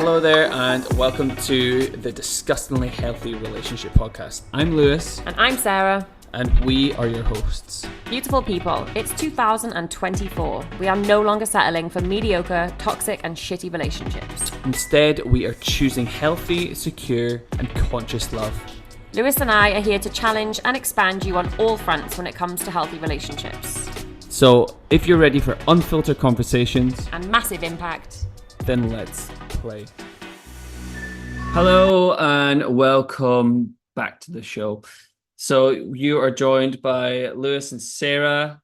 Hello there, and welcome to the Disgustingly Healthy Relationship Podcast. I'm Lewis. And I'm Sarah. And we are your hosts. Beautiful people, it's 2024. We are no longer settling for mediocre, toxic, and shitty relationships. Instead, we are choosing healthy, secure, and conscious love. Lewis and I are here to challenge and expand you on all fronts when it comes to healthy relationships. So, if you're ready for unfiltered conversations and massive impact, then let's play. Hello, and welcome back to the show. So you are joined by Lewis and Sarah.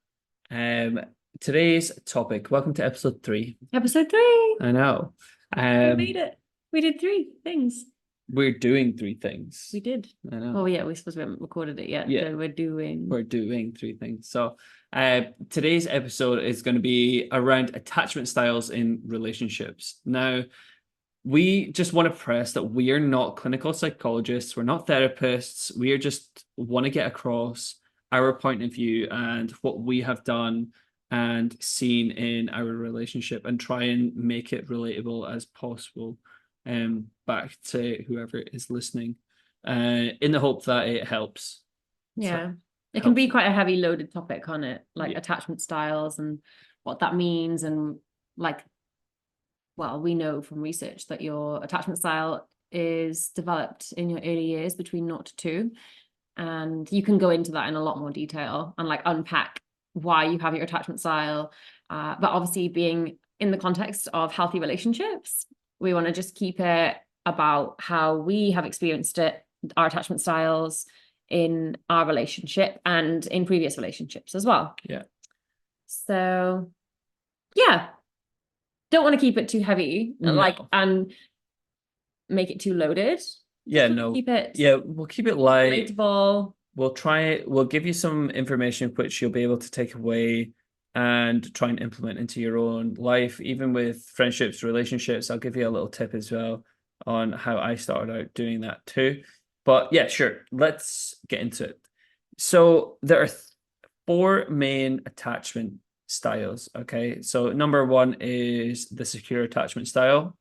Today's topic. Welcome to episode 3. Episode 3. I know. We made it. We did 3 things. We're doing 3 things. We did. I know. Oh yeah, we suppose we haven't recorded it yet. Yeah. So we're doing 3 things. So today's episode is going to be around attachment styles in relationships. Now, we just want to press that we are not clinical psychologists. We're not therapists. We are just want to get across our point of view and what we have done and seen in our relationship and try and make it relatable as possible back to whoever is listening in the hope that it helps. Yeah. It can be quite a heavy loaded topic, can't it? Like attachment styles and what that means and like, well, we know from research that your attachment style is developed in your early years between 0 to 2. And you can go into that in a lot more detail and like unpack why you have your attachment style. But obviously being in the context of healthy relationships, we want to just keep it about how we have experienced it, our attachment styles in our relationship and in previous relationships as well. Yeah. So, yeah. Don't want to keep it too heavy, and make it too loaded. Yeah, no. Keep it. Yeah, we'll keep it light. Relatable. We'll try it. We'll give you some information which you'll be able to take away and try and implement into your own life, even with friendships, relationships. I'll give you a little tip as well on how I started out doing that too. But yeah, sure. Let's get into it. So there are 4 main attachment styles. Okay, so number 1 is the secure attachment style.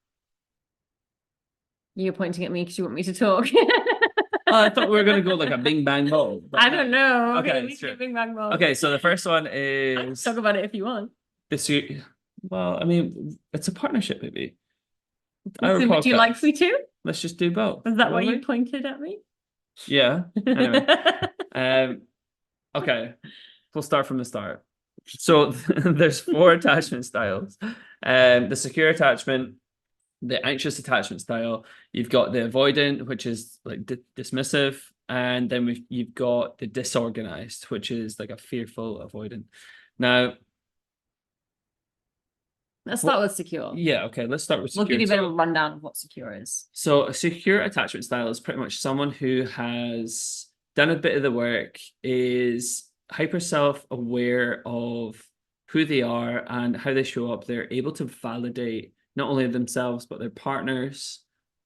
You're pointing at me because you want me to talk. I thought we were going to go like a bing bang bowl. I don't know. Okay, sure. Bing bang bowl. Okay, so the first one is talk about it if you want. Well, I mean, it's a partnership, maybe. So would you like me to? Let's just do both. Is that why you pointed at me? Yeah. Anyway. Okay. We'll start from the start. So there's 4 attachment styles. The secure attachment, the anxious attachment style, you've got the avoidant, which is like dismissive, and then you've got the disorganized, which is like a fearful avoidant. Now, let's start with secure. Yeah, okay, let's start with secure. We'll give you a bit of a rundown of what secure is. So a secure attachment style is pretty much someone who has done a bit of the work, is hyper self-aware of who they are and how they show up. They're able to validate not only themselves but their partners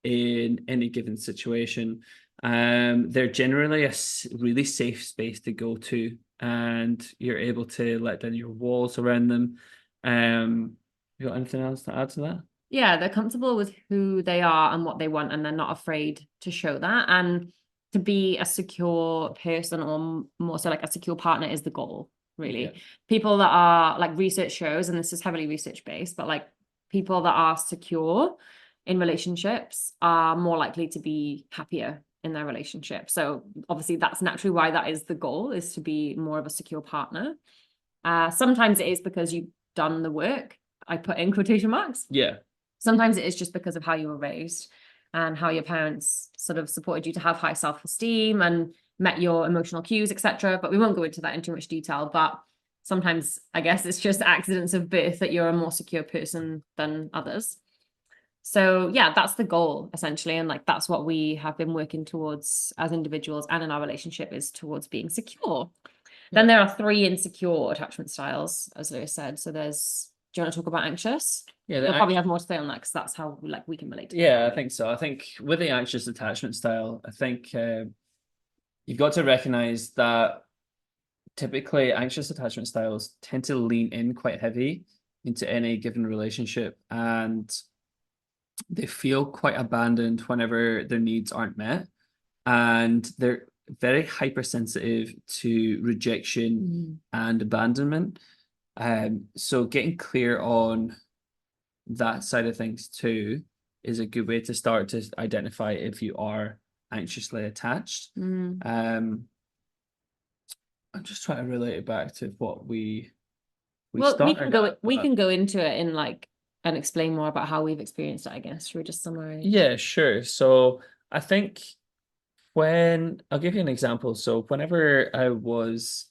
in any given situation. They're generally a really safe space to go to, and you're able to let down your walls around them. You got anything else to add to that? Yeah, they're comfortable with who they are and what they want, and they're not afraid to show that. And to be a secure person, or more so like a secure partner, is the goal, really. Yeah. People that are, like, research shows, and this is heavily research based, but like people that are secure in relationships are more likely to be happier in their relationship. So obviously that's naturally why that is the goal, is to be more of a secure partner. Sometimes it is because you've done the work. I put in quotation marks. Yeah. Sometimes it is just because of how you were raised and how your parents sort of supported you to have high self-esteem and met your emotional cues, etc. But we won't go into that in too much detail. But sometimes I guess it's just accidents of birth that you're a more secure person than others. So yeah, that's the goal essentially. And like, that's what we have been working towards as individuals and in our relationship, is towards being secure. Yeah. Then there are 3 insecure attachment styles, as Lewis said. So do you want to talk about anxious? Yeah, you'll probably have more to say on that, because that's how like we can relate to it. Yeah, I think so. I think with the anxious attachment style, I think you've got to recognize that typically anxious attachment styles tend to lean in quite heavy into any given relationship and they feel quite abandoned whenever their needs aren't met, and they're very hypersensitive to rejection and abandonment. So getting clear on that side of things too is a good way to start to identify if you are anxiously attached. I'm just trying to relate it back to what we Well, started we can go into it in like and explain more about how we've experienced it, I guess. Should we just summarize? Yeah, sure. So I think when I'll give you an example. So whenever I was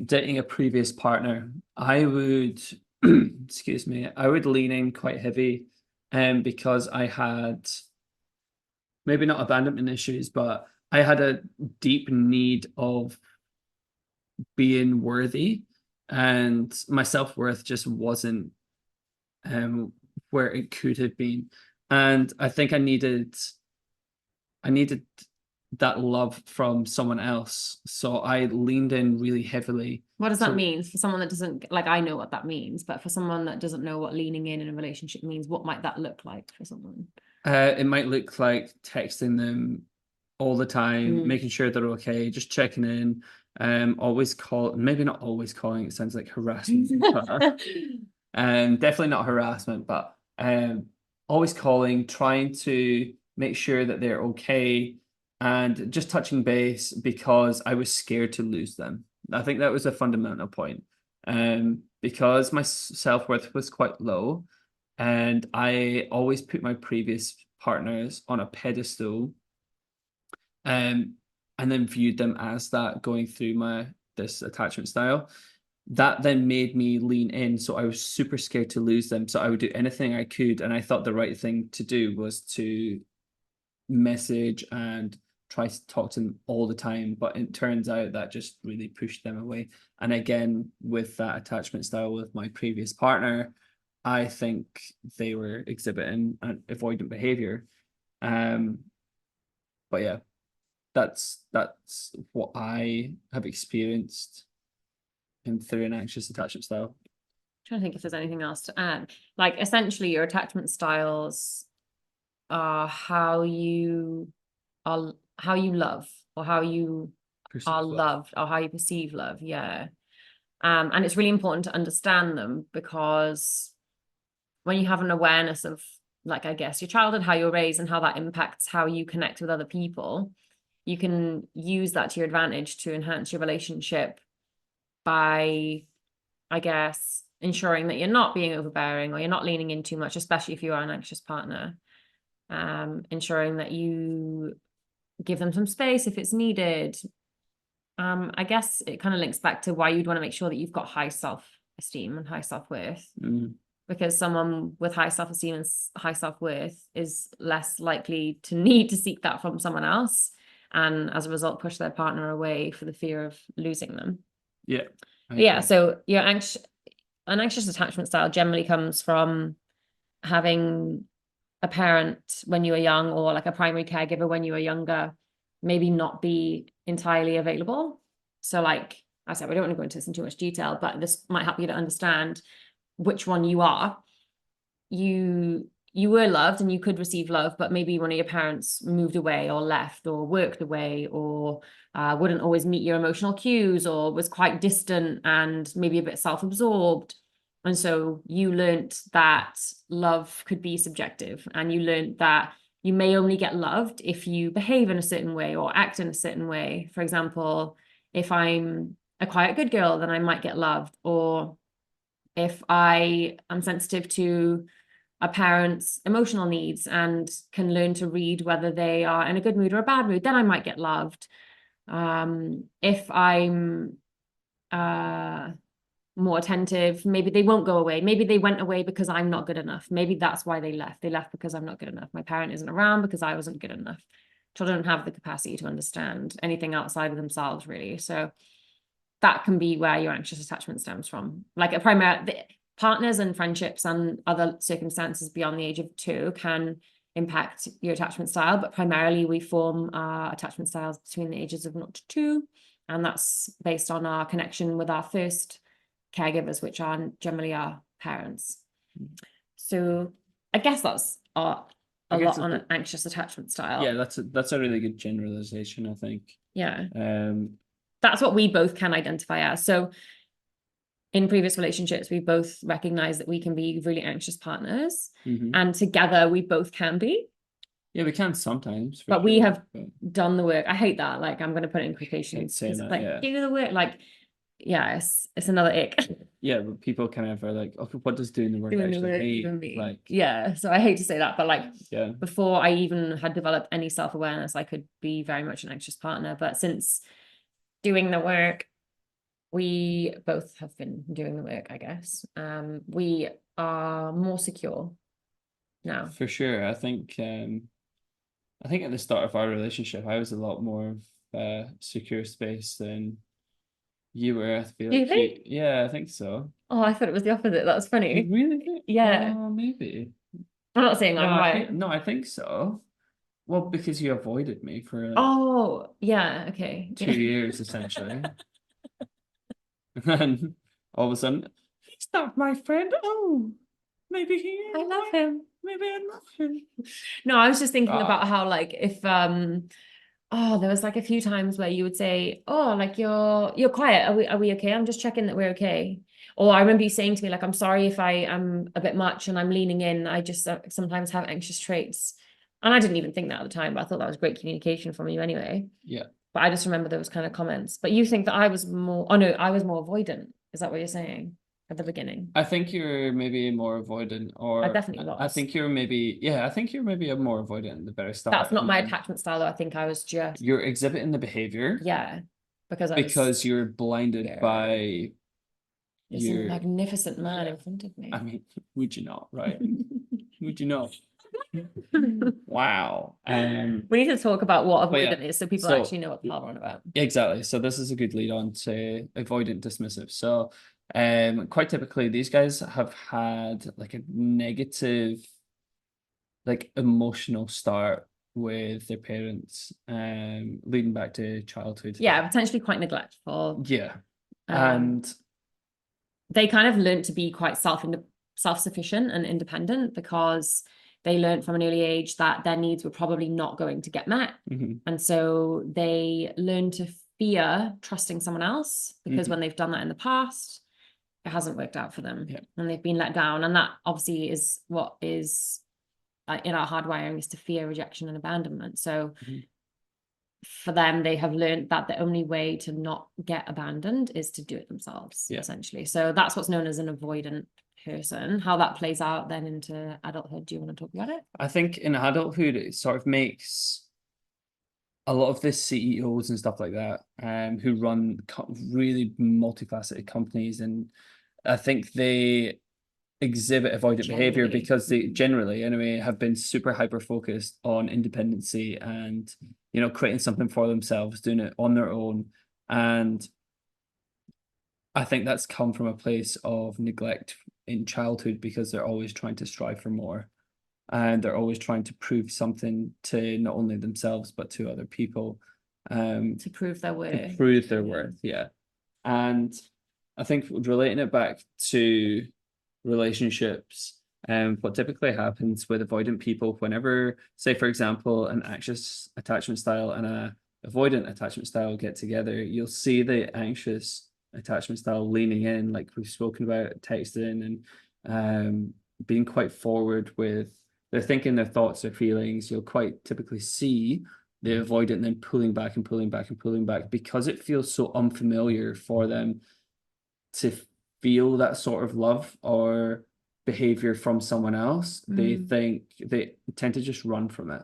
dating a previous partner, I would, excuse me, I would lean in quite heavy, because I had maybe not abandonment issues, but I had a deep need of being worthy, and my self-worth just wasn't um where it could have been. And I think I needed that love from someone else. So I leaned in really heavily. What does that mean for someone that doesn't, like, I know what that means, but for someone that doesn't know what leaning in a relationship means, what might that look like for someone? It might look like texting them all the time, making sure they're okay, just checking in, always call, maybe not always calling, it sounds like harassment, but definitely not harassment, but always calling, trying to make sure that they're okay, and just touching base because I was scared to lose them. I think that was a fundamental point. Because my self-worth was quite low, and I always put my previous partners on a pedestal, um, and then viewed them as that going through this attachment style. That then made me lean in. So I was super scared to lose them. So I would do anything I could. And I thought the right thing to do was to message and try to talk to them all the time. But it turns out that just really pushed them away. And again, with that attachment style with my previous partner, I think they were exhibiting an avoidant behavior. But yeah, that's what I have experienced through an anxious attachment style. Trying to think if there's anything else to add. Like, essentially, your attachment styles are how you love, or how you are loved, or how you perceive love. Yeah. And it's really important to understand them, because when you have an awareness of, like, I guess your childhood, how you're raised, and how that impacts how you connect with other people, you can use that to your advantage to enhance your relationship by, I guess, ensuring that you're not being overbearing, or you're not leaning in too much, especially if you are an anxious partner. Ensuring that you give them some space if it's needed. I guess it kind of links back to why you'd want to make sure that you've got high self-esteem and high self-worth. Because someone with high self-esteem and high self-worth is less likely to need to seek that from someone else, and as a result push their partner away for the fear of losing them. So an anxious attachment style generally comes from having a parent when you were young, or like a primary caregiver when you were younger, maybe not be entirely available. So, like I said, we don't want to go into this in too much detail, but this might help you to understand which one you are. You were loved and you could receive love, but maybe one of your parents moved away or left or worked away, or wouldn't always meet your emotional cues, or was quite distant and maybe a bit self-absorbed. And so you learned that love could be subjective, and you learned that you may only get loved if you behave in a certain way or act in a certain way. For example, if I'm a quiet good girl, then I might get loved. Or if I am sensitive to a parent's emotional needs and can learn to read whether they are in a good mood or a bad mood, then I might get loved. If I'm more attentive, maybe they won't go away. Maybe they went away because I'm not good enough. Maybe that's why they left. They left because I'm not good enough. My parent isn't around because I wasn't good enough. Children don't have the capacity to understand anything outside of themselves, really. So that can be where your anxious attachment stems from. Like partners and friendships and other circumstances beyond the age of 2 can impact your attachment style, but primarily we form our attachment styles between the ages of 0 to 2, and that's based on our connection with our first caregivers, which are generally our parents. So I guess that's a lot on an anxious attachment style. Yeah, that's a really good generalization, I think. Yeah. That's what we both can identify as. So in previous relationships, we both recognize that we can be really anxious partners, and together we both can be. Yeah, we can sometimes. But we have done the work. I hate that. Like, I'm going to put it in quotations. It's like, do the work. Like, yeah, it's another ick. Yeah, but people kind of are like, okay, what does doing the work actually mean? Like, yeah, so I hate to say that, but like, yeah, before I even had developed any self-awareness, I could be very much an anxious partner. But since doing the work, we both have been doing the work, I guess. We are more secure now. For sure. I think at the start of our relationship, I was a lot more of secure space than you were. I feel Do you think? Yeah, I think so. Oh, I thought it was the opposite. That's funny. You really think? Yeah. Maybe. I'm not saying I'm right. I think so. Well, because you avoided me for like, oh, yeah, okay. 2 years essentially. And then all of a sudden, he's not my friend. Oh, maybe he is. I love him. Maybe I love him. No, I was just thinking about how, like, if there was like a few times where you would say, oh, like, you're quiet, are we okay? I'm just checking that we're okay. Or I remember you saying to me, like, I'm sorry if I am a bit much and I'm leaning in. I just sometimes have anxious traits. And I didn't even think that at the time, but I thought that was great communication from you anyway. Yeah. But I just remember those kind of comments. But you think that I was more avoidant. Is that what you're saying at the beginning? I think you're maybe more avoidant, or I definitely was. I think you're maybe a more avoidant at the better start. That's not my attachment style, though. I think I was just... You're exhibiting the behavior. Yeah. Because you're blinded by this magnificent man in front of me. I mean, would you not, right? Would you not? Wow. We need to talk about what avoidant is, so people actually know what the hell we're on about. Exactly. So this is a good lead on to avoidant dismissive. So quite typically these guys have had like a negative, like, emotional start with their parents, leading back to childhood. Yeah, potentially quite neglectful. Yeah. And they kind of learned to be quite self-sufficient and independent because they learned from an early age that their needs were probably not going to get met. And so they learned to fear trusting someone else, because when they've done that in the past, it hasn't worked out for them. And they've been let down. And that obviously is what is in our hardwiring, is to fear rejection and abandonment. So for them, they have learned that the only way to not get abandoned is to do it themselves, essentially. So that's what's known as an avoidant person. How that plays out then into adulthood, do you want to talk about it? I think in adulthood, it sort of makes a lot of the CEOs and stuff like that, who run really multifaceted companies, and I think they exhibit avoidant behavior because they generally, anyway, have been super hyper focused on independency and, creating something for themselves, doing it on their own. And I think that's come from a place of neglect in childhood, because they're always trying to strive for more, and they're always trying to prove something to not only themselves but to other people, to prove their worth. Yeah. And I think relating it back to relationships, what typically happens with avoidant people, whenever, say for example, an anxious attachment style and a avoidant attachment style get together, you'll see the anxious attachment style leaning in, like we've spoken about, texting and being quite forward with their thinking, their thoughts, their feelings. You'll quite typically see the avoidant then pulling back and pulling back and pulling back, because it feels so unfamiliar for them to feel that sort of love or behavior from someone else. They tend to just run from it.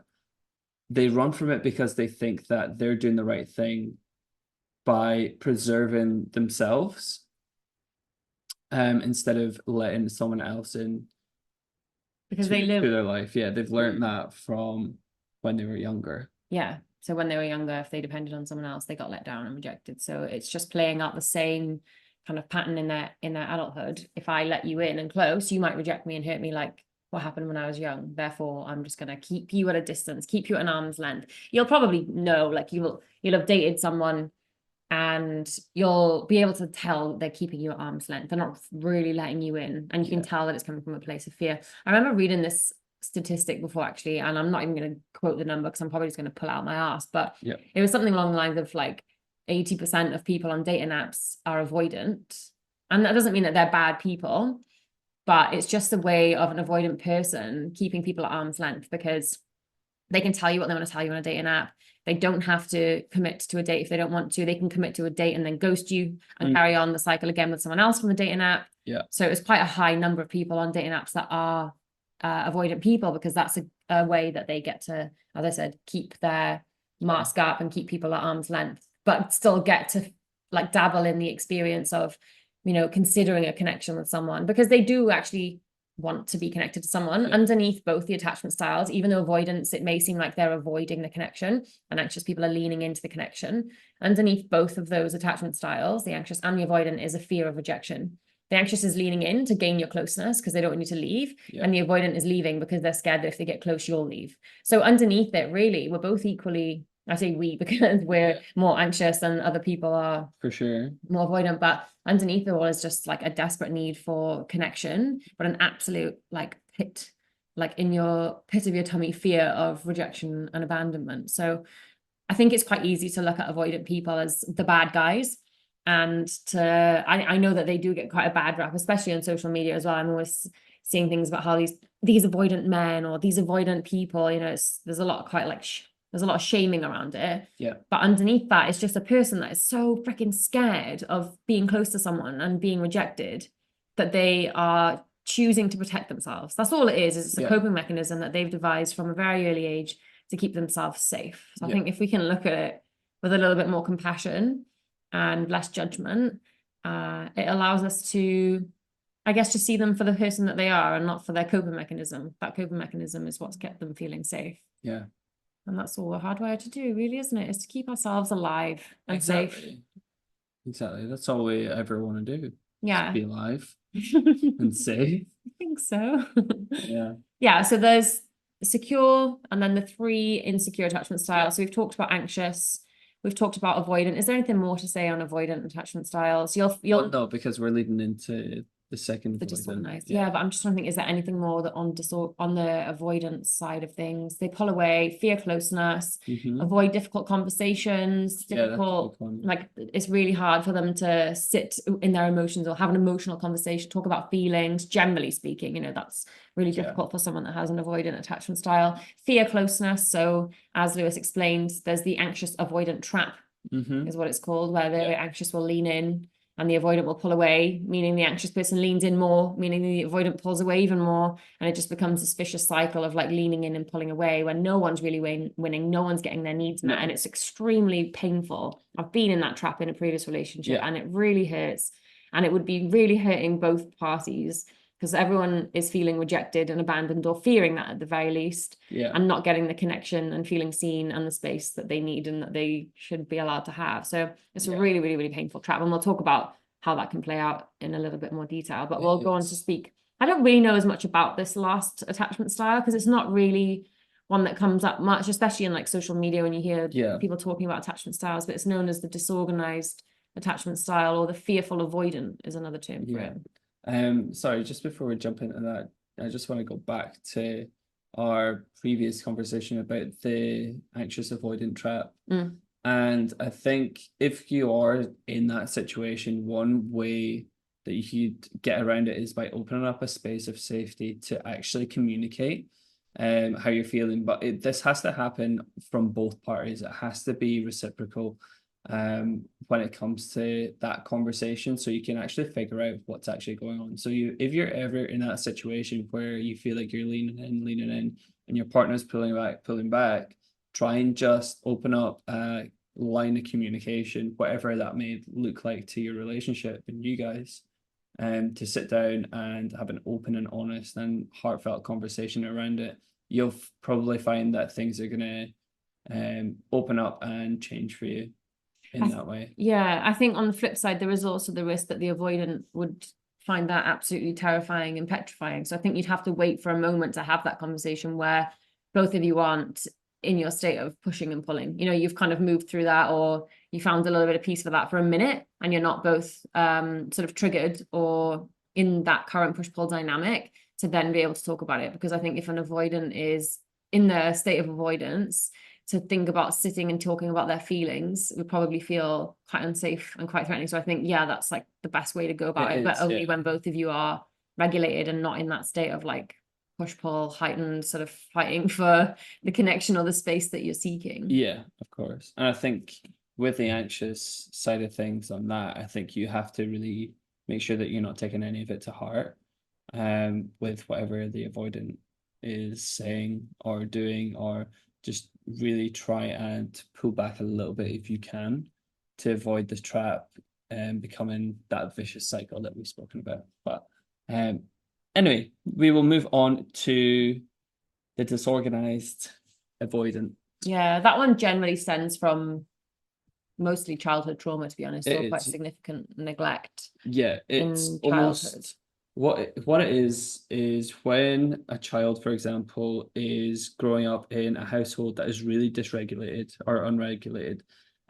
They run from it because they think that they're doing the right thing by preserving themselves, instead of letting someone else in, because to their life. Yeah, they've learned that from when they were younger. Yeah, so when they were younger, if they depended on someone else, they got let down and rejected. So it's just playing out the same kind of pattern in their adulthood. If I let you in and close, you might reject me and hurt me, like what happened when I was young. Therefore, I'm just going to keep you at a distance, keep you at an arm's length. You'll probably know, like you'll have dated someone and you'll be able to tell they're keeping you at arm's length. They're not really letting you in. And you can tell that it's coming from a place of fear. I remember reading this statistic before actually, and I'm not even going to quote the number because I'm probably just going to pull out my ass, but Yeah. it was something along the lines of like 80% of people on dating apps are avoidant. And that doesn't mean that they're bad people, but it's just a way of an avoidant person keeping people at arm's length, because they can tell you what they want to tell you on a dating app. They don't have to commit to a date if they don't want to. They can commit to a date and then ghost you and carry on the cycle again with someone else from the dating app. Yeah. So it's quite a high number of people on dating apps that are avoidant people, because that's a way that they get to, as I said, keep their mask up and keep people at arm's length, but still get to like dabble in the experience of, you know, considering a connection with someone, because they do actually want to be connected to someone. Underneath both the attachment styles, even though avoidance, it may seem like they're avoiding the connection, and anxious people are leaning into the connection. Underneath both of those attachment styles, the anxious and the avoidant, is a fear of rejection. The anxious is leaning in to gain your closeness because they don't want you to leave. And the avoidant is leaving because they're scared that if they get close, you'll leave. So underneath it, really, we're both equally, I say we because we're more anxious and other people are for sure more avoidant, but underneath it all is just like a desperate need for connection, but an absolute like pit, like in your pit of your tummy, fear of rejection and abandonment. So I think it's quite easy to look at avoidant people as the bad guys. And I know that they do get quite a bad rap, especially on social media as well. I'm always seeing things about how these avoidant men or these avoidant people, you know, there's a lot of quite like there's a lot of shaming around it. Yeah. But underneath that, it's just a person that is so freaking scared of being close to someone and being rejected that they are choosing to protect themselves. That's all it is. It's a coping mechanism that they've devised from a very early age to keep themselves safe. So I think if we can look at it with a little bit more compassion and less judgment, it allows us to, I guess, just see them for the person that they are and not for their coping mechanism. That coping mechanism is what's kept them feeling safe. Yeah. And that's all we're hardwired to do, really, isn't it? Is to keep ourselves alive and safe. Exactly. That's all we ever want to do. Yeah. Just be alive and safe. I think so. Yeah. Yeah. So there's secure and then the 3 insecure attachment styles. Yeah. So we've talked about anxious. We've talked about avoidant. Is there anything more to say on avoidant attachment styles? You'll well, no, because we're leading into the second the avoidant. disorganized. Yeah, but I'm just trying to think, is there anything more that on the avoidance side of things? They pull away, fear closeness, avoid difficult conversations, difficult, like it's really hard for them to sit in their emotions or have an emotional conversation, talk about feelings, generally speaking, you know, that's really difficult for someone that has an avoidant attachment style. Fear closeness. So as Lewis explained, there's the anxious avoidant trap is what it's called, where the anxious will lean in and the avoidant will pull away, meaning the anxious person leans in more, meaning the avoidant pulls away even more. And it just becomes this vicious cycle of like leaning in and pulling away when no one's really winning, no one's getting their needs met. And it's extremely painful. I've been in that trap in a previous relationship and it really hurts. And it would be really hurting both parties because everyone is feeling rejected and abandoned or fearing that at the very least and not getting the connection and feeling seen and the space that they need and that they should be allowed to have. So it's a really, really, really painful trap. And we'll talk about how that can play out in a little bit more detail, but we'll go on to speak. I don't really know as much about this last attachment style because it's not really one that comes up much, especially in like social media when you hear people talking about attachment styles, but it's known as the disorganized attachment style or the fearful avoidant is another term for it. Sorry, just before we jump into that, I just want to go back to our previous conversation about the anxious avoidant trap. And I think if you are in that situation, one way that you could get around it is by opening up a space of safety to actually communicate how you're feeling. But this has to happen from both parties. It has to be reciprocal when it comes to that conversation, so you can actually figure out what's actually going on. So if you're ever in that situation where you feel like you're leaning in and your partner's pulling back, try and just open up a line of communication, whatever that may look like to your relationship and you guys, to sit down and have an open and honest and heartfelt conversation around it. You'll probably find that things are going to open up and change for you in that way. Yeah, I think on the flip side, there is also the risk that the avoidant would find that absolutely terrifying and petrifying. So I think you'd have to wait for a moment to have that conversation where both of you aren't in your state of pushing and pulling. You know, you've kind of moved through that, or you found a little bit of peace for that for a minute, and you're not both sort of triggered or in that current push-pull dynamic. to then be able to talk about it. Because I think if an avoidant is in the state of avoidance, to think about sitting and talking about their feelings would probably feel quite unsafe and quite threatening. So I think, yeah, that's like the best way to go about it, but only when both of you are regulated and not in that state of like push-pull, heightened sort of fighting for the connection or the space that you're seeking. Yeah, of course. And I think with the anxious side of things on that, I think you have to really make sure that you're not taking any of it to heart, with whatever the avoidant is saying or doing, or just really try and pull back a little bit if you can to avoid this trap and becoming that vicious cycle that we've spoken about. But anyway, we will move on to the disorganized avoidant. Yeah, that one generally stems from mostly childhood trauma, to be honest, or quite significant neglect. Yeah, it's in almost childhood. What it is when a child, for example, is growing up in a household that is really dysregulated or unregulated.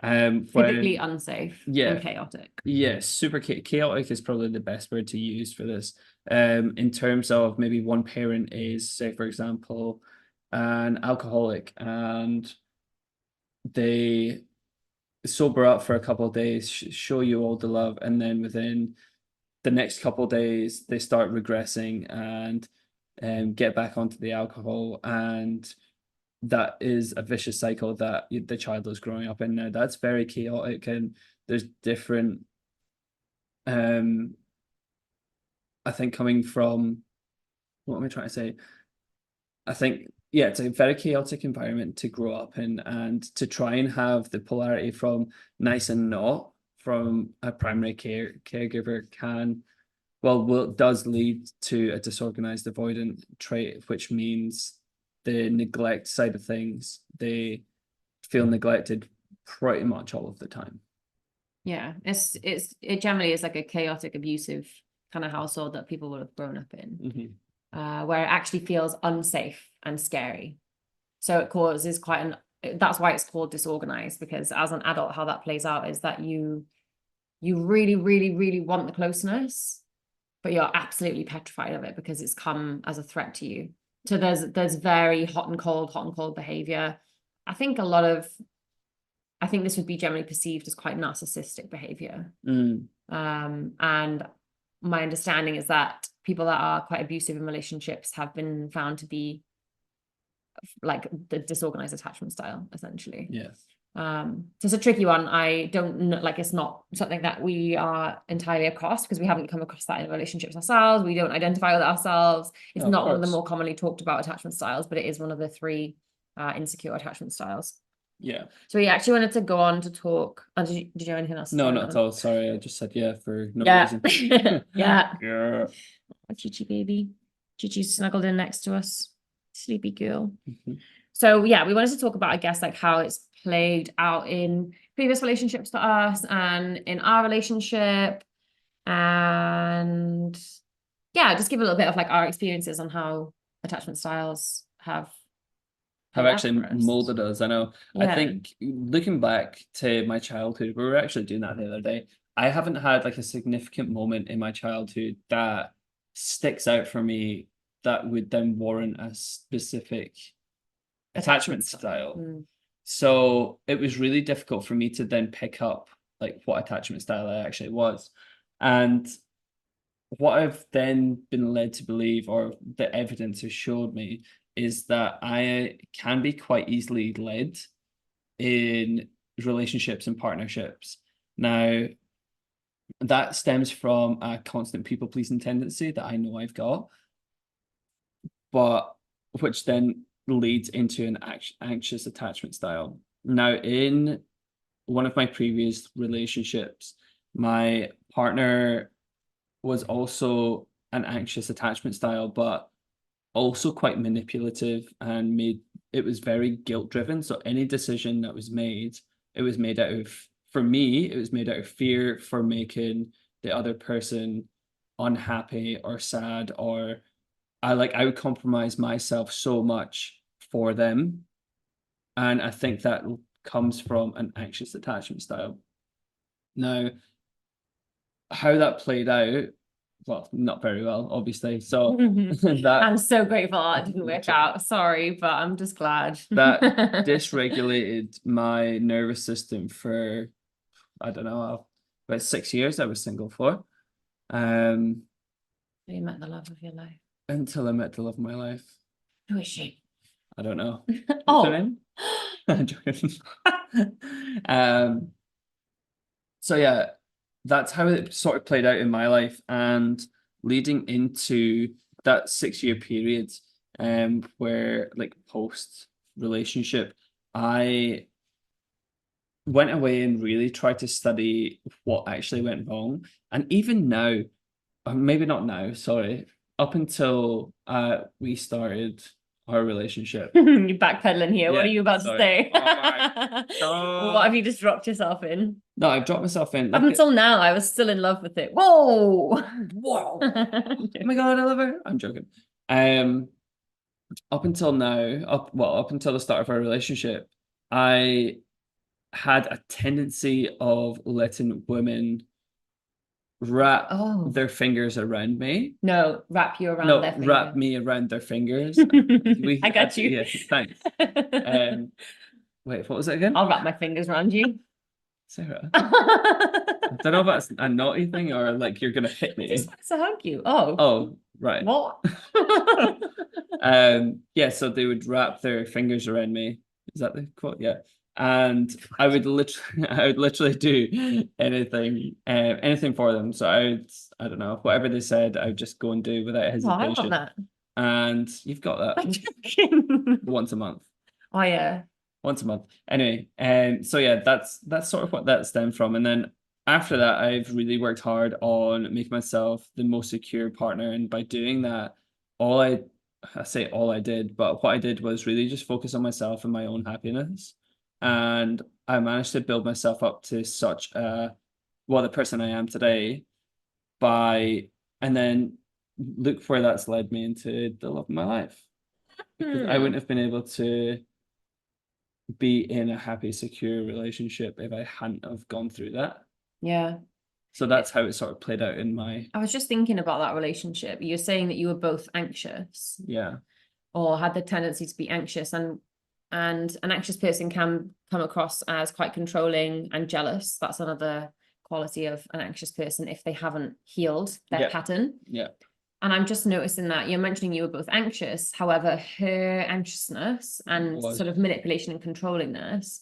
Typically unsafe and chaotic. Yeah, super chaotic is probably the best word to use for this. In terms of maybe one parent is, say, for example, an alcoholic, and they sober up for a couple of days, show you all the love, and then within the next couple of days they start regressing and get back onto the alcohol, and that is a vicious cycle that the child is growing up in. Now that's very chaotic, and there's different I think coming from, what am I trying to say? I think, yeah, it's a very chaotic environment to grow up in, and to try and have the polarity from nice and not from a primary caregiver does lead to a disorganized avoidant trait, which means the neglect side of things, they feel neglected pretty much all of the time. Yeah, it generally is like a chaotic, abusive kind of household that people would have grown up in, where it actually feels unsafe and scary. So it causes that's why it's called disorganized, because as an adult, how that plays out is that you really, really, really want the closeness, but you're absolutely petrified of it because it's come as a threat to you. So there's very hot and cold behavior. I think this would be generally perceived as quite narcissistic behavior. And my understanding is that people that are quite abusive in relationships have been found to be like the disorganized attachment style, essentially. Yes. So it's a tricky one. I don't know, like, it's not something that we are entirely across, because we haven't come across that in relationships ourselves. We don't identify with ourselves. It's not one of the more commonly talked about attachment styles, but it is one of the three insecure attachment styles. Yeah. So we actually wanted to go on to talk. Did you have anything else? No, not at all. Sorry, I just said yeah for no reason. Yeah. Yeah. Chichi baby. Chichi's snuggled in next to us. Sleepy girl. So yeah, we wanted to talk about, I guess, like how it's played out in previous relationships for us and in our relationship, and yeah, just give a little bit of like our experiences on how attachment styles have actually molded us. I know. I think looking back to my childhood, we were actually doing that the other day. I haven't had like a significant moment in my childhood that sticks out for me that would then warrant a specific attachment style. So it was really difficult for me to then pick up like what attachment style I actually was. And what I've then been led to believe, or the evidence has showed me, is that I can be quite easily led in relationships and partnerships. Now, that stems from a constant people-pleasing tendency that I know I've got, but which then leads into an anxious attachment style. Now, in one of my previous relationships, my partner was also an anxious attachment style, but also quite manipulative, and it was very guilt driven. So any decision that was made, it was made out of, for me, it was made out of fear for making the other person unhappy or sad, or I would compromise myself so much for them. And I think that comes from an anxious attachment style. Now, how that played out well, not very well, obviously. So that I'm so grateful that didn't work out. Sorry, but I'm just glad. that dysregulated my nervous system for, I don't know, about 6 years I was single for. You met the love of your life. Until I met the love of my life. Who is she? I don't know. What's Oh. her name? I'm joking. So yeah, that's how it sort of played out in my life. And leading into that 6 year period, where like post relationship, I went away and really tried to study what actually went wrong. And even now, or maybe not now, sorry, up until we started our relationship. You're backpedaling here. What Yeah, are you about sorry. to say? Oh my God. What have you just dropped yourself in? No, I've dropped myself in. Up until now, I was still in love with it. Whoa! Whoa. Oh my God, I love her. I'm joking. Up until now, up until the start of our relationship, I had a tendency of letting women wrap their fingers around me. No, wrap you around their finger. Wrap me around their fingers. I got you. Yeah, thanks. Wait, what was it again? I'll wrap my fingers around you. Sarah. I don't know if that's a naughty thing or like you're gonna hit me. Just wants to hug you. Oh. Oh, right. What? Yeah, so they would wrap their fingers around me. Is that the quote? Yeah. And I would literally do anything for them. So I don't know, whatever they said, I would just go and do without Oh, I hesitation. want that. And you've got that I'm joking. once a month. Oh yeah. Once a month. Anyway, so yeah, that's sort of what that stemmed from. And then after that, I've really worked hard on making myself the most secure partner. And by doing that, I say all I did, but what I did was really just focus on myself and my own happiness. And I managed to build myself up to such the person I am today and then look where that's led me into the love of my life. Because I wouldn't have been able to be in a happy, secure relationship if I hadn't have gone through that. Yeah. So that's how it sort of played out in my... I was just thinking about that relationship. You're saying that you were both anxious. Yeah. Or had the tendency to be anxious, and an anxious person can come across as quite controlling and jealous. That's another quality of an anxious person if they haven't healed their pattern. Yeah. And I'm just noticing that you're mentioning you were both anxious. However, her anxiousness and sort of manipulation and controllingness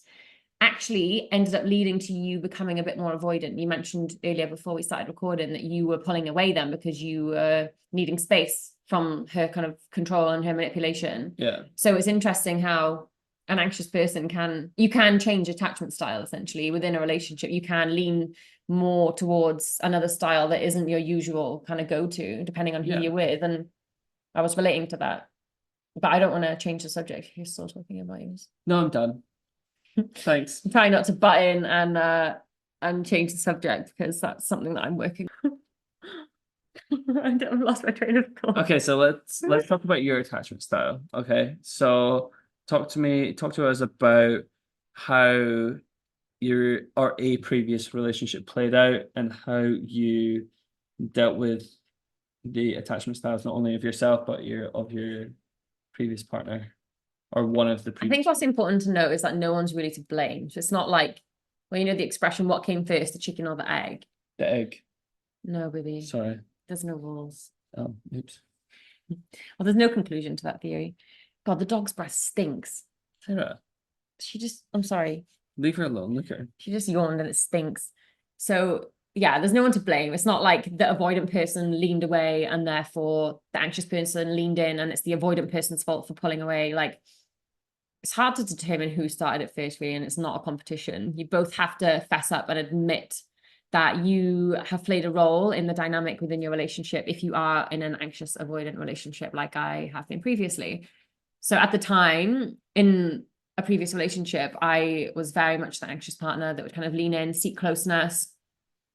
actually ended up leading to you becoming a bit more avoidant. You mentioned earlier before we started recording that you were pulling away then because you were needing space from her kind of control and her manipulation. Yeah. So it's interesting how an anxious person you can change attachment style essentially within a relationship. You can lean more towards another style that isn't your usual kind of go-to, depending on who you're with. And I was relating to that, but I don't want to change the subject. You're still talking about yours. No, I'm done. Thanks. I'm trying not to butt in and change the subject because that's something that I'm working on. I've lost my train of thought. Okay, so let's talk about your attachment style. Okay, so talk to us about how a previous relationship played out and how you dealt with the attachment styles, not only of yourself but of your previous partner, or one of the previous. I think what's important to note is that no one's really to blame. So it's not like, well, you know the expression, what came first, the chicken or the egg? The egg. No, baby. Sorry. There's no rules. Oh, oops. Well, there's no conclusion to that theory. God, the dog's breath stinks. Sarah. I'm sorry. Leave her alone. Look at her. She just yawned and it stinks. So yeah, there's no one to blame. It's not like the avoidant person leaned away and therefore the anxious person leaned in and it's the avoidant person's fault for pulling away. Like, it's hard to determine who started it first, really, and it's not a competition. You both have to fess up and admit that you have played a role in the dynamic within your relationship if you are in an anxious avoidant relationship like I have been previously. So at the time, in a previous relationship, I was very much the anxious partner that would kind of lean in, seek closeness.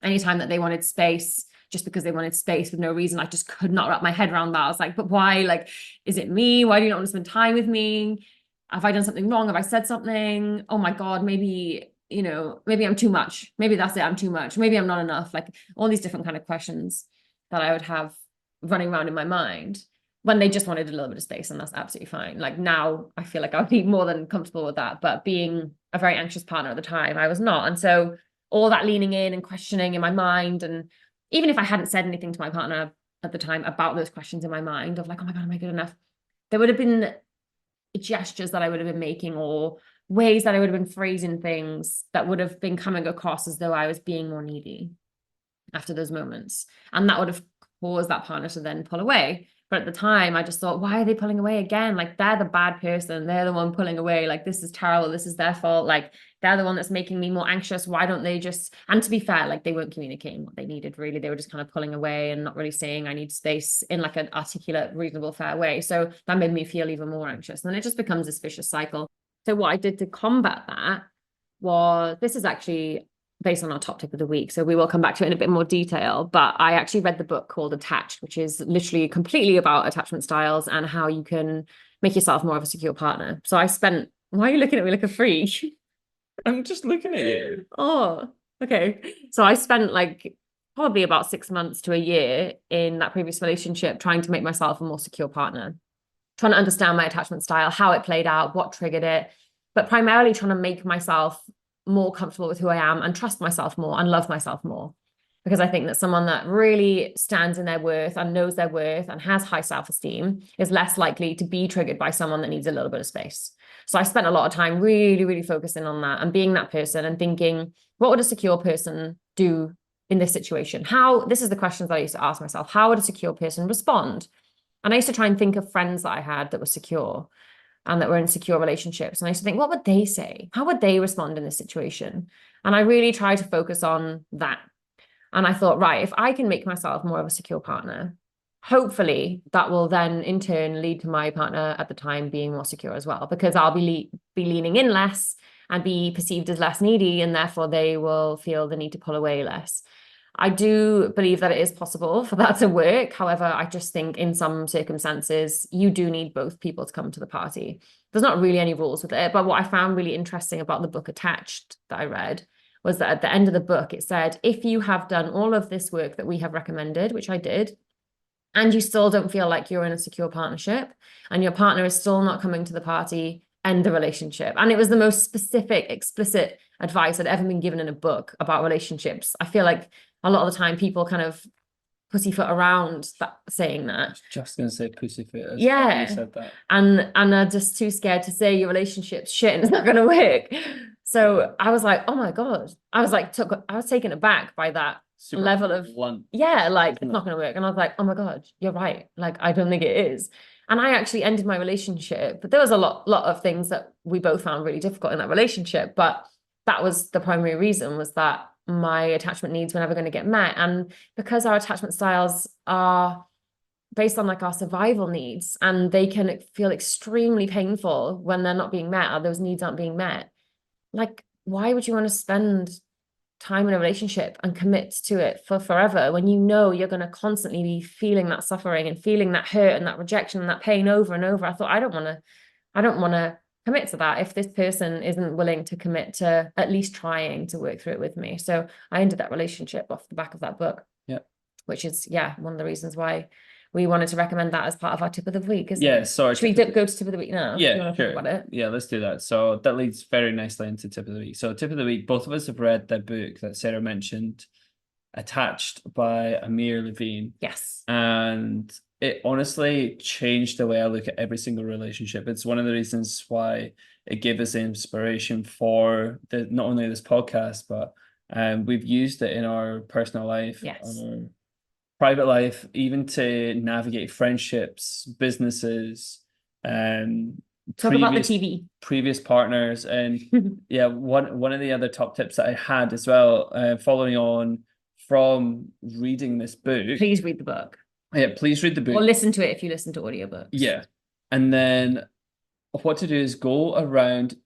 Anytime that they wanted space, just because they wanted space with no reason, I just could not wrap my head around that. I was like, but why? Like, is it me? Why do you not want to spend time with me? Have I done something wrong? Have I said something? Oh my God, maybe I'm too much. Maybe that's it. I'm too much. Maybe I'm not enough. Like all these different kind of questions. that I would have running around in my mind when they just wanted a little bit of space, and that's absolutely fine. Like now I feel like I would be more than comfortable with that, but being a very anxious partner at the time, I was not. And so all that leaning in and questioning in my mind, and even if I hadn't said anything to my partner at the time about those questions in my mind of like, oh my God, am I good enough? There would have been gestures that I would have been making, or ways that I would have been phrasing things that would have been coming across as though I was being more needy after those moments. And that would have caused that partner to then pull away. But at the time, I just thought, why are they pulling away again? Like, they're the bad person. They're the one pulling away. Like, this is terrible. This is their fault. Like, they're the one that's making me more anxious. Why don't they just... And to be fair, like, they weren't communicating what they needed, really. They were just kind of pulling away and not really saying, I need space, in like an articulate, reasonable, fair way. So that made me feel even more anxious. And then it just becomes this vicious cycle. So what I did to combat that was... This is actually based on our top tip of the week, so we will come back to it in a bit more detail, but I actually read the book called Attached, which is literally completely about attachment styles and how you can make yourself more of a secure partner. So I spent... Why are you looking at me like a freak? I'm just looking at you. Oh, okay. So I spent like probably about 6 months to a year in that previous relationship trying to make myself a more secure partner, trying to understand my attachment style, how it played out, what triggered it, but primarily trying to make myself more comfortable with who I am and trust myself more and love myself more. Because I think that someone that really stands in their worth and knows their worth and has high self-esteem is less likely to be triggered by someone that needs a little bit of space. So I spent a lot of time really, really focusing on that and being that person and thinking, what would a secure person do in this situation? This is the questions that I used to ask myself. How would a secure person respond? And I used to try and think of friends that I had that were secure and that were in secure relationships. And I used to think, what would they say? How would they respond in this situation? And I really tried to focus on that. And I thought, right, if I can make myself more of a secure partner, hopefully that will then in turn lead to my partner at the time being more secure as well, because I'll be leaning in less and be perceived as less needy, and therefore they will feel the need to pull away less. I do believe that it is possible for that to work. However, I just think in some circumstances, you do need both people to come to the party. There's not really any rules with it. But what I found really interesting about the book Attached that I read was that at the end of the book, it said, if you have done all of this work that we have recommended, which I did, and you still don't feel like you're in a secure partnership and your partner is still not coming to the party, end the relationship. And it was the most specific, explicit advice I'd ever been given in a book about relationships. I feel like a lot of the time people kind of pussyfoot around that, saying that. I was just going to say pussyfoot as yeah. you said that. And are just too scared to say your relationship's shit and it's not going to work. So I was like, oh my God. I was taken aback by that Super level of blunt. Yeah, like it's not going to work. And I was like, oh my God, you're right. Like, I don't think it is. And I actually ended my relationship, but there was a lot of things that we both found really difficult in that relationship. But that was the primary reason, was that my attachment needs were never going to get met. And because our attachment styles are based on like our survival needs, and they can feel extremely painful when they're not being met, or those needs aren't being met. Like, why would you want to spend time in a relationship and commit to it for forever when you know you're going to constantly be feeling that suffering and feeling that hurt and that rejection and that pain over and over? I thought, I don't want to commit to that if this person isn't willing to commit to at least trying to work through it with me. So I ended that relationship off the back of that book. Yeah. Which is, one of the reasons why we wanted to recommend that as part of our tip of the week. Should we go to tip of the week now? Yeah, sure. Talk about it? Yeah, let's do that. So that leads very nicely into tip of the week. So tip of the week, both of us have read the book that Sarah mentioned, Attached by Amir Levine. Yes. And it honestly changed the way I look at every single relationship. It's one of the reasons why it gave us the inspiration for not only this podcast, but we've used it in our personal life, our private life, even to navigate friendships, businesses, talk about the TV, previous partners. And one of the other top tips that I had as well, following on from reading this book. Please read the book. Yeah, please read the book. Or listen to it if you listen to audiobooks. Yeah. And then what to do is go around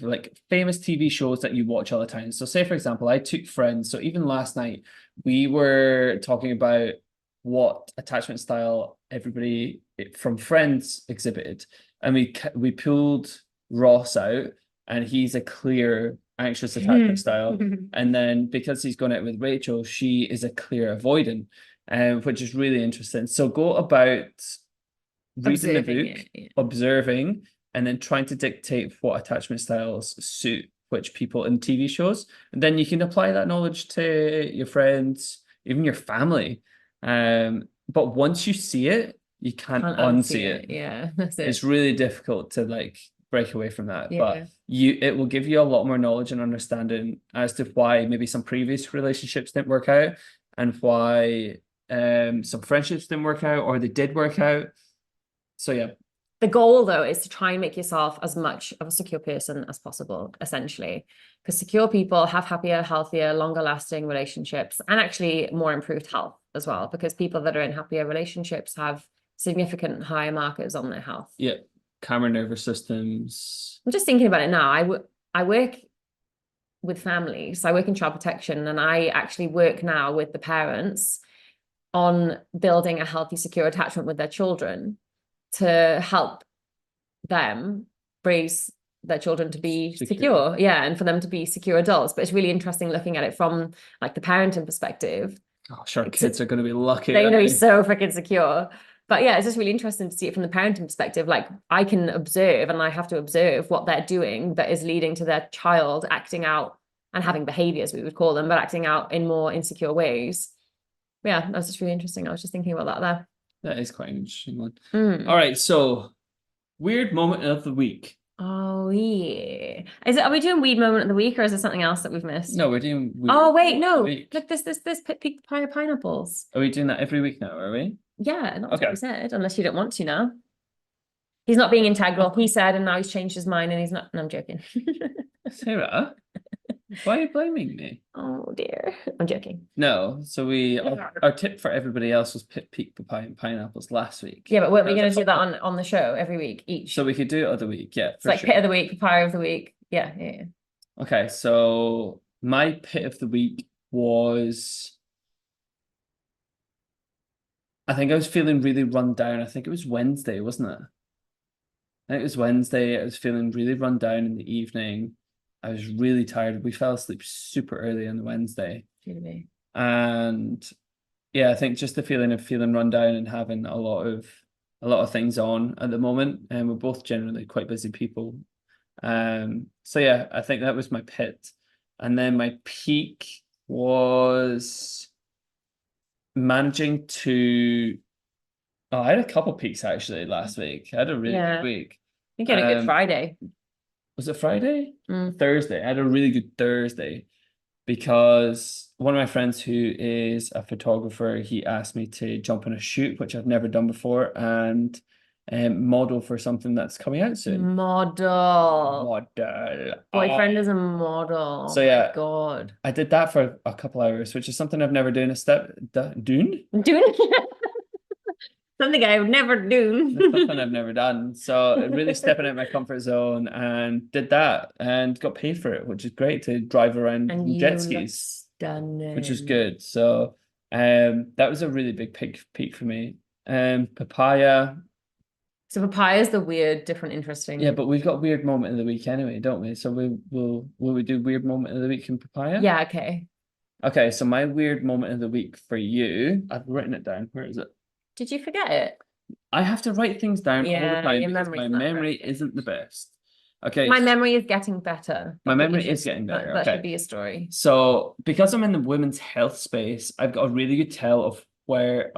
like famous TV shows that you watch all the time. So say, for example, I took Friends. So even last night, we were talking about what attachment style everybody from Friends exhibited. And we pulled Ross out, and he's a clear anxious attachment style. And then because he's gone out with Rachel, she is a clear avoidant. which is really interesting. So go about reading the book, observing, and then trying to dictate what attachment styles suit which people in TV shows. And then you can apply that knowledge to your friends, even your family. But once you see it, you can't unsee it. Yeah, that's it. It's really difficult to like break away from that. But it will give you a lot more knowledge and understanding as to why maybe some previous relationships didn't work out and why some friendships didn't work out or they did work out. So yeah. The goal, though, is to try and make yourself as much of a secure person as possible, essentially, because secure people have happier, healthier, longer lasting relationships and actually more improved health as well, because people that are in happier relationships have significant higher markers on their health. Yeah. Calmer nervous systems. I'm just thinking about it now. I work with families. I work in child protection, and I actually work now with the parents on building a healthy, secure attachment with their children to help them raise their children to be secure. Yeah, and for them to be secure adults. But it's really interesting looking at it from like the parenting perspective. Gosh, our kids are going to be lucky. They're going to be so freaking secure. But yeah, it's just really interesting to see it from the parenting perspective. Like I can observe, and I have to observe what they're doing that is leading to their child acting out and having behaviors, we would call them, but acting out in more insecure ways. Yeah, that was just really interesting. I was just thinking about that there. That is quite an interesting one. All right, so weird moment of the week. Oh yeah, are we doing weird moment of the week, or is there something else that we've missed? No, we're doing. Oh wait, no. Look, this peak papaya pineapples. Are we doing that every week now? Are we? Yeah, that's what we said. Unless you don't want to now. He's not being integral. He said, and now he's changed his mind, and he's not. No, I'm joking. Sarah, why are you blaming me? Oh dear, I'm joking. No, so our tip for everybody else was peak papaya and pineapples last week. Yeah, but weren't we going to do that on the show every week each? So we could do it other week, yeah. It's like pit of the week, papaya of the week. Yeah. Okay, so my pit of the week was, I think I was feeling really run down. I think it was Wednesday, wasn't it? I think it was Wednesday. I was feeling really run down in the evening. I was really tired. We fell asleep super early on the Wednesday. Really? And yeah, I think just the feeling of feeling run down and having a lot of things on at the moment. And we're both generally quite busy people. So yeah, I think that was my pit. And then my peak was managing to I had a couple peaks actually last week. I had a really good week. I think you had a good Friday. Was it Friday? Thursday. I had a really good Thursday because one of my friends who is a photographer, he asked me to jump on a shoot, which I've never done before, and model for something that's coming out soon. Model. Boyfriend is a model. So yeah, oh God. I did that for a couple hours, which is something I've never done. Dune? Something I would never do. Something I've never done. So really stepping out my comfort zone and did that and got paid for it, which is great to drive around and jet skis. Stunning. Which is good. So that was a really big peak for me. Papaya. So papaya is the weird, different, interesting. Yeah, but we've got weird moment of the week anyway, don't we? So will we do weird moment of the week in papaya? Yeah, okay. Okay, so my weird moment of the week for you, I've written it down. Where is it? Did you forget it? I have to write things down all the time because my memory isn't the best. Okay. My memory is getting better. My memory is getting better. That should be a story. So because I'm in the women's health space, I've got a really good tell of where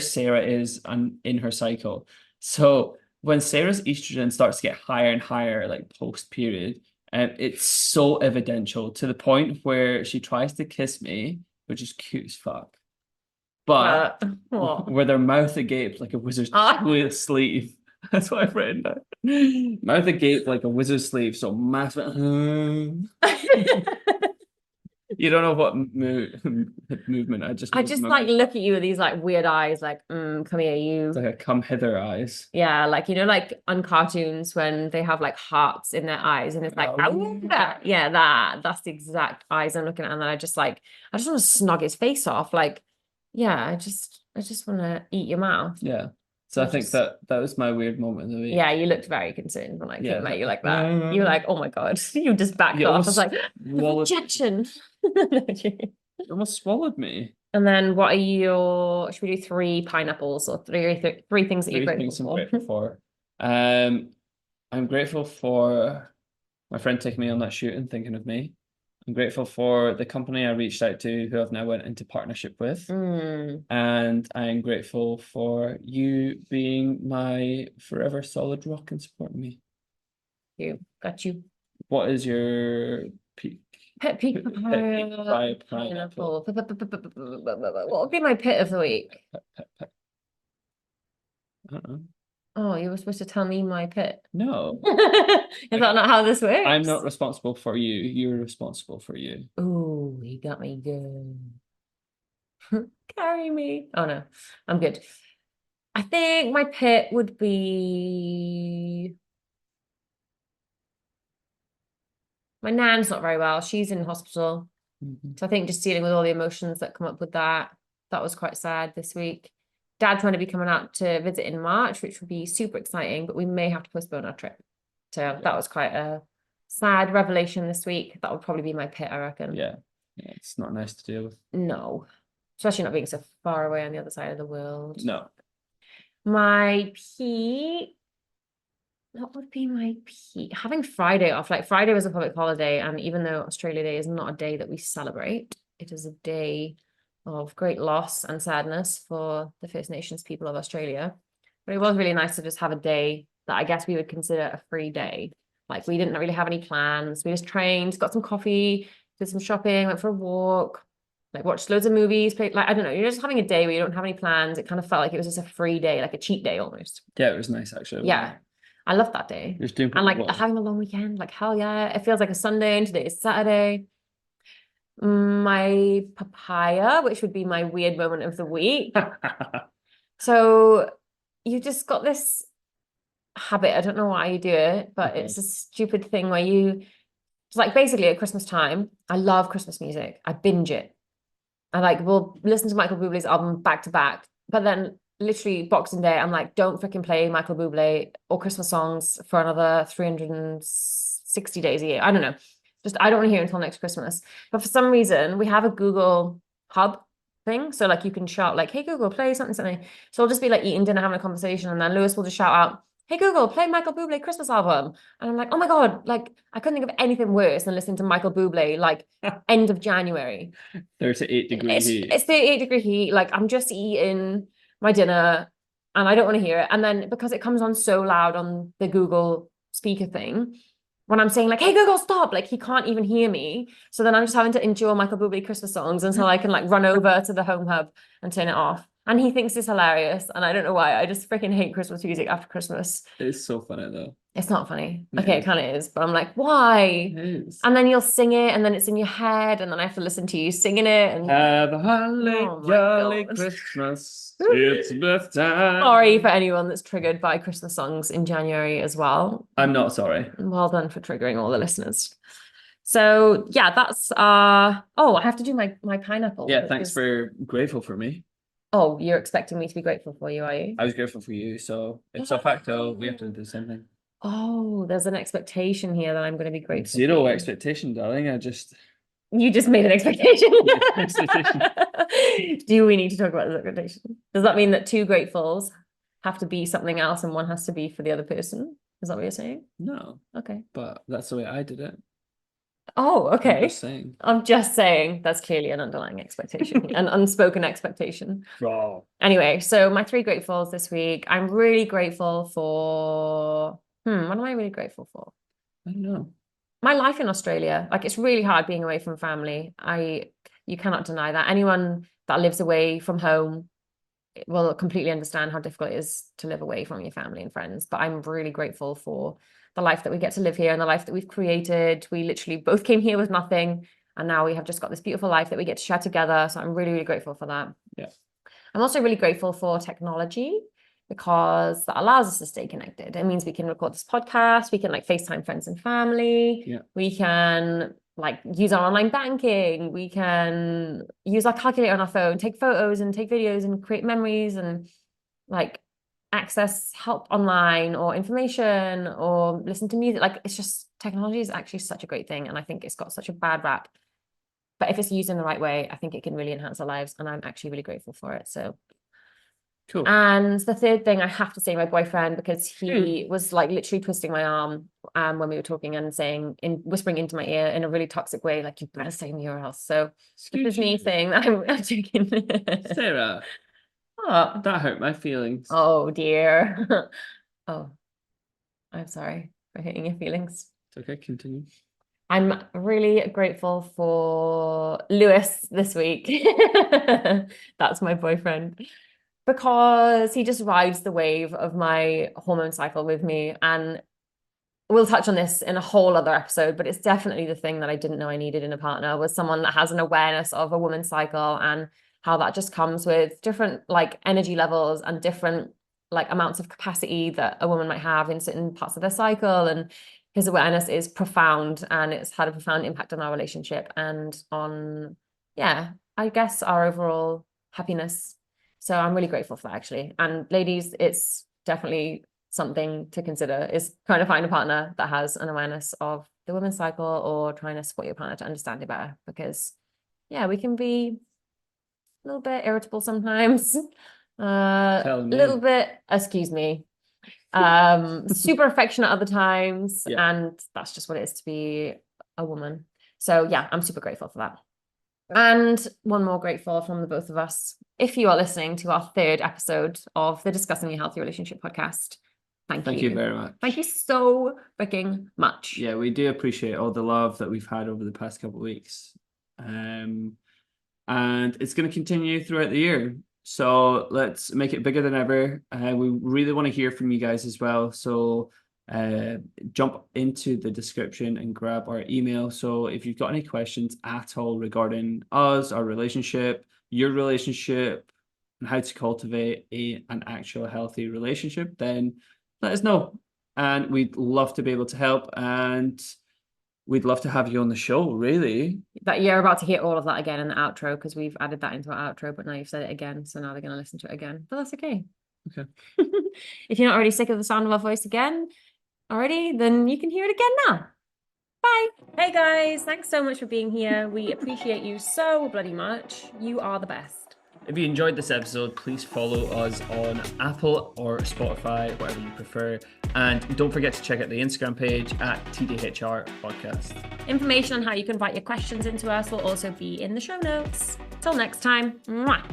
Sarah is in her cycle. So when Sarah's estrogen starts to get higher and higher, like post period, it's so evidential to the point where she tries to kiss me, which is cute as fuck. But with her mouth agape like a wizard's sleeve. That's what I've written down. Mouth agape like a wizard's sleeve, so massive. You don't know what movement. I just like look at you with these like weird eyes, like come here, you. It's like a come hither eyes. Yeah, like like on cartoons when they have like hearts in their eyes, and it's like that's the exact eyes I'm looking at, and then I just want to snog his face off, like. Yeah, I just want to eat your mouth. Yeah. So I think that was my weird moment of the week. Yeah, you looked very concerned when I came at you like that. You were like, oh my God. You just backed off. I was like, rejection. You almost swallowed me. And then what are should we do 3 pineapples or three things that you're Three grateful things I'm for? grateful for. I'm grateful for my friend taking me on that shoot and thinking of me. I'm grateful for the company I reached out to who I've now went into partnership with. And I'm grateful for you being my forever solid rock and supporting me. Got you. What is your peak? Peak papaya, pineapple. What would be my pit of the week? I don't know. Oh, you were supposed to tell me my pit. No. Is that not how this works? I'm not responsible for you. You're responsible for you. Oh, you got me good. Carry me. Oh no, I'm good. I think my pit would be my nan's not very well. She's in hospital. So I think just dealing with all the emotions that come up with that was quite sad this week. Dad's going to be coming out to visit in March, which would be super exciting, but we may have to postpone our trip. So that was quite a sad revelation this week. That would probably be my pit, I reckon. Yeah, it's not nice to deal with. No, especially not being so far away on the other side of the world. No. My peak. What would be my peak? Having Friday off. Like Friday was a public holiday, and even though Australia Day is not a day that we celebrate, it is a day of great loss and sadness for the First Nations people of Australia. But it was really nice to just have a day that I guess we would consider a free day. Like we didn't really have any plans. We just trained, got some coffee, did some shopping, went for a walk, like watched loads of movies, played, like I don't know, you're just having a day where you don't have any plans. It kind of felt like it was just a free day, like a cheat day almost. Yeah, it was nice actually. Yeah. I love that day. Just doing and like having a long weekend, like hell yeah. It feels like a Sunday and today is Saturday. My papaya, which would be my weird moment of the week. So you just got this habit. I don't know why you do it, but it's a stupid thing where it's like basically at Christmas time, I love Christmas music. I binge it. I like will listen to Michael Bublé's album back to back, but then literally Boxing Day, I'm like, don't freaking play Michael Bublé or Christmas songs for another 360 days a year. I don't know. Just I don't want to hear it until next Christmas. But for some reason, we have a Google Hub thing. So like you can shout like, hey Google, play something. So I'll just be like eating dinner, having a conversation, and then Lewis will just shout out, hey Google, play Michael Bublé Christmas album. And I'm like, oh my God, like I couldn't think of anything worse than listening to Michael Bublé like end of January. 38-degree heat. It's 38-degree heat. Like I'm just eating my dinner and I don't want to hear it. And then because it comes on so loud on the Google speaker thing, when I'm saying like, hey Google, stop, like he can't even hear me. So then I'm just having to endure Michael Bublé Christmas songs until I can like run over to the home hub and turn it off. And he thinks it's hilarious. And I don't know why. I just freaking hate Christmas music after Christmas. It's so funny though. It's not funny. Okay, it kind of is. But I'm like, why? And then you'll sing it and then it's in your head. And then I have to listen to you singing it. And have a holly jolly Christmas. It's birthday. Sorry for anyone that's triggered by Christmas songs in January as well. I'm not sorry. Well done for triggering all the listeners. So yeah, that's I have to do my pineapple. Yeah, thanks for grateful for me. Oh, you're expecting me to be grateful for you, are you? I was grateful for you, so ipso facto, we have to do the same thing. Oh, there's an expectation here that I'm going to be grateful. Zero expectation, darling. You just made an expectation. Do we need to talk about this expectation? Does that mean that 2 gratefuls have to be something else and one has to be for the other person? Is that what you're saying? No. Okay. But that's the way I did it. Oh, okay. I'm just saying that's clearly an underlying expectation, an unspoken expectation. Oh. Anyway, so my 3 gratefuls this week. I'm really grateful for what am I really grateful for? I don't know. My life in Australia. Like it's really hard being away from family. You cannot deny that. Anyone that lives away from home will completely understand how difficult it is to live away from your family and friends. But I'm really grateful for the life that we get to live here and the life that we've created. We literally both came here with nothing, and now we have just got this beautiful life that we get to share together. So I'm really, really grateful for that. Yeah. I'm also really grateful for technology because that allows us to stay connected. It means we can record this podcast, we can like FaceTime friends and family, we can like use our online banking, we can use our calculator on our phone, take photos and take videos and create memories and like access help online or information or listen to music. Like it's just technology is actually such a great thing, and I think it's got such a bad rap But if it's used in the right way, I think it can really enhance our lives, and I'm actually really grateful for it. So Cool. And the third thing, I have to say, my boyfriend, because he was like literally twisting my arm when we were talking and whispering into my ear in a really toxic way, like, you better stay in your house. So the Disney thing that I'm taking. Sarah, Oh. that hurt my feelings. Oh dear. Oh, I'm sorry for hurting your feelings. It's okay, continue. I'm really grateful for Lewis this week. That's my boyfriend. Because he just rides the wave of my hormone cycle with me. And we'll touch on this in a whole other episode, but it's definitely the thing that I didn't know I needed in a partner, was someone that has an awareness of a woman's cycle and how that just comes with different like energy levels and different like amounts of capacity that a woman might have in certain parts of their cycle. And his awareness is profound, and it's had a profound impact on our relationship and on, yeah, I guess our overall happiness. So I'm really grateful for that, actually. And ladies, it's definitely something to consider, is trying to find a partner that has an awareness of the women's cycle, or trying to support your partner to understand it better, because yeah, we can be a little bit irritable sometimes, a little bit, excuse me, super affectionate other times. Yeah. And that's just what it is to be a woman. So yeah, I'm super grateful for that. And one more grateful from the both of us. If you are listening to our third episode of the Discussing Your Healthy Relationship podcast, thank you very much. Thank you so freaking much. Yeah, we do appreciate all the love that we've had over the past couple of weeks. And it's going to continue throughout the year. So let's make it bigger than ever. We really want to hear from you guys as well. So jump into the description and grab our email. So if you've got any questions at all regarding us, our relationship, your relationship, and how to cultivate an actual healthy relationship, then let us know. And we'd love to be able to help, and we'd love to have you on the show, really. That you're about to hear all of that again in the outro, because we've added that into our outro, but now you've said it again, so now they're going to listen to it again. But that's okay. Okay. If you're not already sick of the sound of our voice again already, then you can hear it again now. Bye. Hey guys, thanks so much for being here. We appreciate you so bloody much. You are the best. If you enjoyed this episode, please follow us on Apple or Spotify, whatever you prefer. And don't forget to check out the Instagram page at tdhrpodcast. Information on how you can write your questions into us will also be in the show notes. Till next time. Mwah.